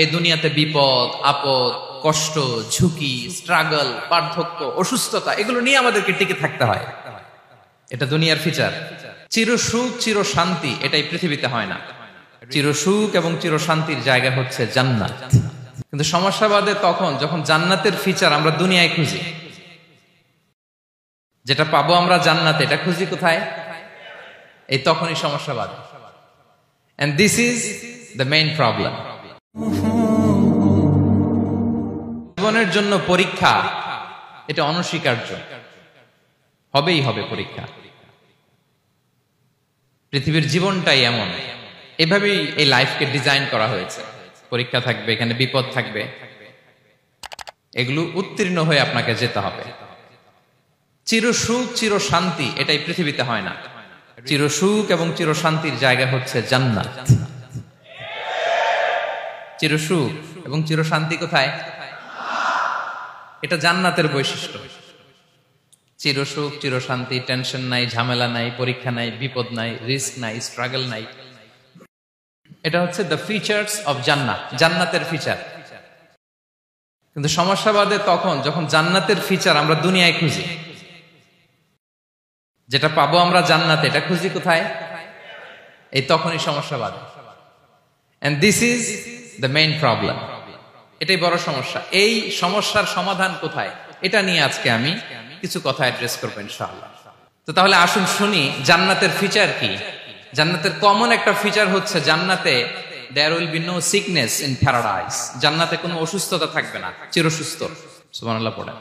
এই দুনিয়াতে বিপদ আপদ কষ্ট ঝুঁকি স্ট্রাগল বার্ধক্য অসুস্থতা এগুলো নিয়ে আমাদেরকে টিকে থাকতে হয়। এটা দুনিয়ার ফিচার। চির সুখ চির শান্তি এটাই পৃথিবীতে হয় না। চির সুখ এবং চির শান্তির জায়গা হচ্ছে জান্নাত। কিন্তু সমস্যা বাদে তখন যখন জান্নাতের ফিচার আমরা দুনিয়ায় খুঁজি, যেটা পাবো আমরা জান্নাতে এটা খুঁজি কোথায়, এই তখনই সমস্যা বাদে। And this is the main problem. জীবনের জন্য পরীক্ষা এটা অনস্বীকার্য, হবেই হবে পরীক্ষা। পৃথিবীর জীবনটাই এমন, এভাবেই এই লাইফকে ডিজাইন করা হয়েছে। পরীক্ষা থাকবে, এখানে বিপদ থাকবে, এগুলো উত্তীর্ণ হয়ে আপনাকে যেতে হবে। চির সুখ চির শান্তি এটাই পৃথিবীতে হয় না। চির সুখ এবং চির শান্তির জায়গা হচ্ছে জান্নাত। চির সুখ এবং চির শান্তি কোথায়? এটা জান্নাতের বৈশিষ্ট্য। চির সুখ চির শান্তি, টেনশন নাই, ঝামেলা নাই, পরীক্ষা নাই, বিপদ নাই, রিস্ক নাই, স্ট্রাগল নাই। এটা হচ্ছে দ্য ফিচার্স অফ জান্নাত, জান্নাতের ফিচার। কিন্তু সমস্যা বাদে তখন যখন জান্নাতের ফিচার আমরা দুনিয়ায় খুঁজি, যেটা পাবো আমরা জান্নাতে এটা খুঁজি কোথায়, এই তখনই সমস্যা বাদে। And this is the main problem. এটাই বড় সমস্যা। এই সমস্যার সমাধান কোথায়, এটা নিয়ে আজকে আমি কিছু কথা অ্যাড্রেস করবো ইনশাআল্লাহ। তো তাহলে আসুন শুনি জান্নাতের ফিচার কি। জান্নাতের কমন একটা ফিচার হচ্ছে জান্নাতে there will be no sickness in paradise. জান্নাতে কোনো অসুস্থতা থাকবে না, চিরসুস্থ। সুবহানাল্লাহ পড়েন।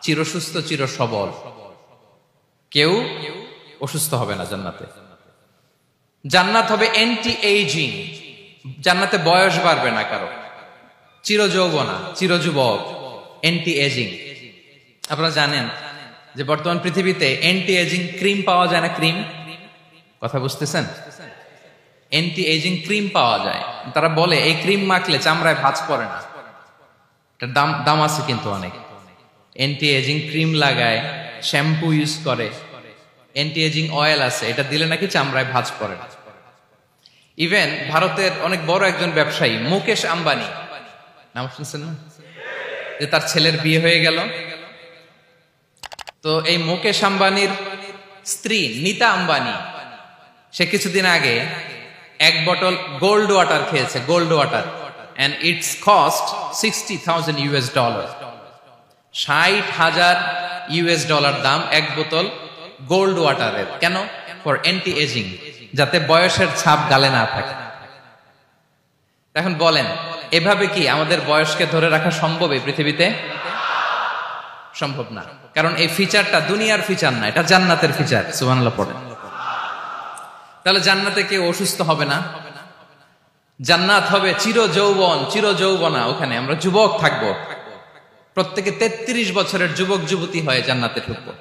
চিরসুস্থ চির সবল, কেউ অসুস্থ হবে না জান্নাতে। জান্নাত হবে অ্যান্টি এইজিং, জান্নাতে বয়স বাড়বে না কারো, চির যৌবনা চির যুবক, অ্যান্টি এজিং। আপনারা জানেন যে বর্তমান পৃথিবীতে অ্যান্টি এজিং ক্রিম পাওয়া যায় না? ক্রিম, কথা বুঝতেছেন? অ্যান্টি এজিং ক্রিম পাওয়া যায়। তারা বলে এই ক্রিম মাখলে চামড়ায় ভাঁজ পড়ে না। এটার দাম আছে কিন্তু অনেক। অ্যান্টি এজিং ক্রিম লাগায়, শ্যাম্পু ইউজ করে, অ্যান্টি এজিং অয়েল আছে, এটা দিলে নাকি চামড়ায় ভাঁজ পড়ে না। ইভেন ভারতের অনেক বড় একজন ব্যবসায়ী মুকেশ আম্বানি, নাম শুনছেন না? যে তার ছেলের বিয়ে হয়ে গেল, তো এই মুকেশ আম্বানির স্ত্রী নীতা আম্বানি, সে কিছুদিন আগে এক বটল গোল্ড ওয়াটার খেয়েছে, gold water, and its cost $60,000 $60,000 দাম এক বোতল গোল্ড ওয়াটারের। কেন? ফর অ্যান্টি এজিং, যাতে বয়সের ছাপ গালে না থাকে। এখন বলেন এভাবে কি আমাদের বয়সকে ধরে রাখা সম্ভব এই পৃথিবীতে? সম্ভব না, কারণ এই ফিচারটা দুনিয়ার ফিচার না, এটা জান্নাতের ফিচার। সুবহানাল্লাহ পড়েন। তাহলে জান্নাতে কেউ অসুস্থ হবে না, জান্নাত হবে চির যৌবন চির যৌবনা, ওখানে আমরা যুবক থাকবো, প্রত্যেকে 33 বছরের যুবক যুবতী হয়ে জান্নাতে ঢুকবো।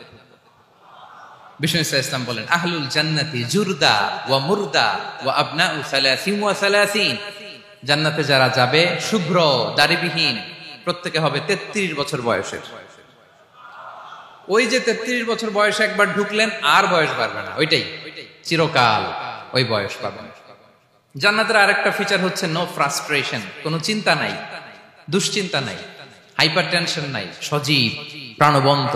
বিষ্ণু ইসলাম বলেন আহলুল জান্নাতি জুরদা ওয়া মুরদা ওয়া আবনাউ সালাসিন ওয়া সালাসিন, জান্নাতে যারা যাবে শুভ্র দাড়িবিহীন, প্রত্যেকে হবে 33 বছর বয়সের। ওই যে 33 বছর বয়সে একবার ঢুকলেন আর বয়স বাড়বে না, ওইটাই চিরকাল ওই বয়স পাবেন। জান্নাতের আরেকটা ফিচার হচ্ছে নো ফ্রাস্ট্রেশন, কোনো চিন্তা নাই, দুশ্চিন্তা নাই, হাইপার টেনশন নাই, সজীব প্রাণবন্ত।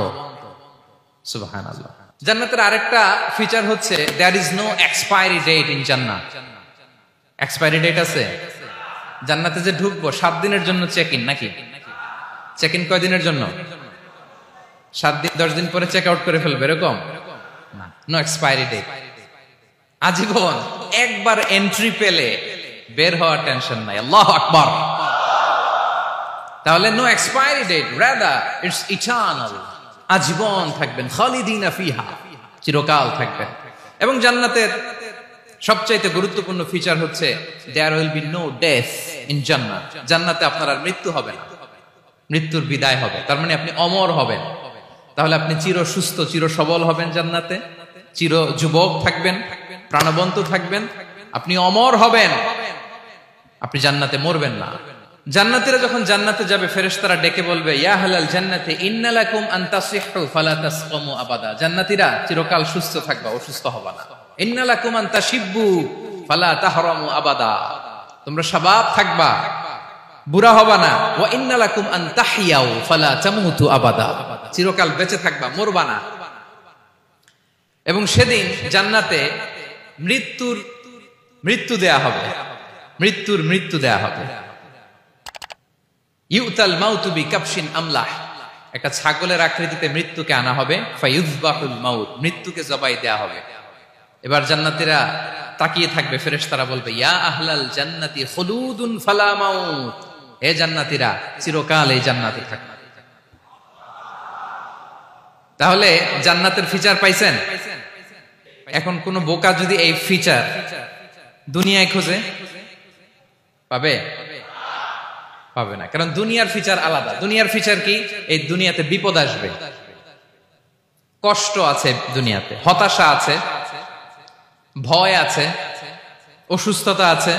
সুবহানাল্লাহ। জান্নাতের আরেকটা ফিচার হচ্ছে there is no expiry date in জান্নাত। এক্সপায়ারি ডেট আছে? জান্নাতে যে ঢুকবো 7 দিনের জন্য চেক ইন, নাকি? চেক ইন কয় দিনের জন্য? 7 দিন, 10 দিন পরে চেক আউট করে ফেলবে, এরকম না। নো এক্সপায়ারি ডেট, আজীবন। একবার এন্ট্রি পেলে বের হওয়ার টেনশন নাই। আল্লাহু আকবার। তাহলে no expiry date, rather it's eternal, আজীবন থাকবেন, খালিদিনা ফিহা, চিরকাল থাকবেন। এবং জান্নাতের সবচাইতে গুরুত্বপূর্ণ ফিচার হচ্ছে there will be no death in জান্নাত। জান্নাতে আপনার আর মৃত্যু হবে না, মৃত্যুর বিদায় হবে, তার মানে আপনি অমর হবেন। তাহলে আপনি চির সুস্থ চির সবল হবেন জান্নাতে, চির যুবক থাকবেন, প্রাণবন্ত থাকবেন, আপনি অমর হবেন, আপনি জান্নাতে মরবেন না। জান্নাতীরা যখন জান্নাতে যাবে ফেরেশতারা ডেকে বলবে ইয়া আহলাল জান্নাতি ইন্না লাকুম আন তাসিহু ফালা তাসকামু আবাদা। জান্নাতীরা চিরকাল সুস্থ থাকবা, অসুস্থ হবা না। ইন্না লাকুম আন তাশিব্বু ফালা তাহরামু আবাদা। তোমরা শাবাব থাকবা, বুড়া হবা না। ওয়া ইন্না লাকুম আন তাহইয়াউ ফালা তামুতু আবাদা, চিরকাল বেঁচে থাকবা, মরবা না। এবং সেদিন জান্নাতে মৃত্যু দেয়া হবে, মৃত্যু দেয়া হবে। ইউতাল মাউতু বিকাবশিন আমলাহ, একটা ছাগলের আকৃতিতে মৃত্যুকে আনা হবে। ফায়ুযবাহুল মাউত, মৃত্যুকে জবাই দেয়া হবে। এবার জান্নাতীরা তাকিয়ে থাকবে, ফেরেশতারা বলবে ইয়া আহলাল জান্নাতি খুলুদুন ফালা মাউত, হে জান্নাতীরা চিরকাল এই জান্নাতে থাকবে। তাহলে জান্নাতের ফিচার পাইছেন? এখন কোন বোকা যদি এই ফিচার দুনিয়ায় খোঁজে পাবে? পাবে না, কারণ দুনিয়ার ফিচার আলাদা। দুনিয়ার ফিচার কি? এই দুনিয়াতে বিপদ আসবে, কষ্ট আছে দুনিয়াতে, হতাশা আছে, ভয় আছে, অসুস্থতা আছে,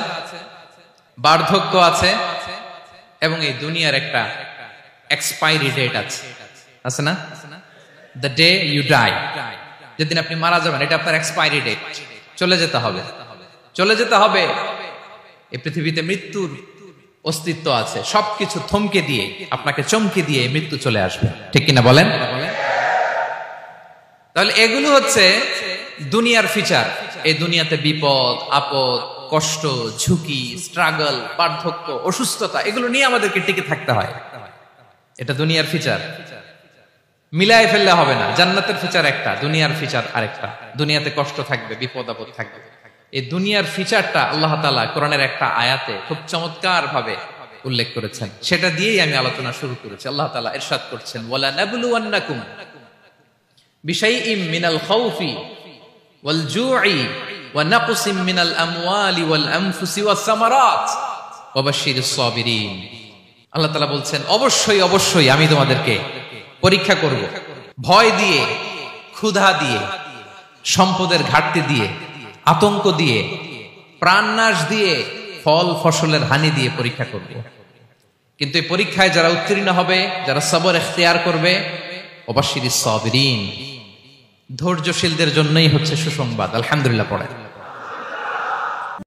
বার্ধক্য আছে, এবং এই দুনিয়ার একটা এক্সপায়ারি ডেট আছে না? দ্য ডে ইউ ডাই, যেদিন আপনি মারা যাবেন, এটা আপনার এক্সপায়ারি ডেট, চলে যেতে হবে, চলে যেতে হবে। এই পৃথিবীতে মৃত্যুর অস্তিত্ব আছে, সবকিছু থমকে দিয়ে, আপনাকে চমকে দিয়ে মৃত্যু চলে আসবে, ঠিক কিনা বলেন? তাহলে এগুলো হচ্ছে দুনিয়ার ফিচার। এই দুনিয়াতে বিপদ আপদ, কষ্ট, ঝুঁকি, স্ট্রাগল, বার্ধক্য, অসুস্থতা, এগুলো নিয়ে আমাদেরকে টিকে থাকতে হয়। এটা দুনিয়ার ফিচার, মিলায় ফেললে হবে না। জান্নাতের ফিচার একটা, দুনিয়ার ফিচার আরেকটা। দুনিয়াতে কষ্ট থাকবে, বিপদ আপদ থাকবে। এই দুনিয়ার ফিচারটা আল্লাহ তাআলা কোরআনের একটা আয়াতে খুব চমৎকার ভাবে উল্লেখ করেছেন, সেটা দিয়েই আমি আলোচনা শুরু করেছি। আল্লাহ তাআলা ইরশাদ করছেন ওয়ালা নাবলুওয়ান্নাকুম বিশাইইম মিনাল খাউফি ওয়াল জু'i ওয়া নাকসিম মিনাল আমওয়ালি ওয়াল আনফুসি ওয়াস সামারাত ওয়া বাশশিরিস সাবিরিন। আল্লাহ তাআলা বলছেন অবশ্যই আমি তোমাদেরকে পরীক্ষা করব, ভয় দিয়ে, ক্ষুধা দিয়ে, সম্পদের ঘাটতি দিয়ে, আতঙ্ক দিয়ে, প্রাণনাশ দিয়ে, ফল ফসলের হানি দিয়ে পরীক্ষা করব। কিন্তু এই পরীক্ষায় যারা উত্তীর্ণ হবে, যারা সবর ইখতিয়ার করবে, ওয়াবাশশিরিস সাবিরিন, ধৈর্যশীলদের জন্যই হচ্ছে সুসংবাদ। আলহামদুলিল্লাহ পড়ে।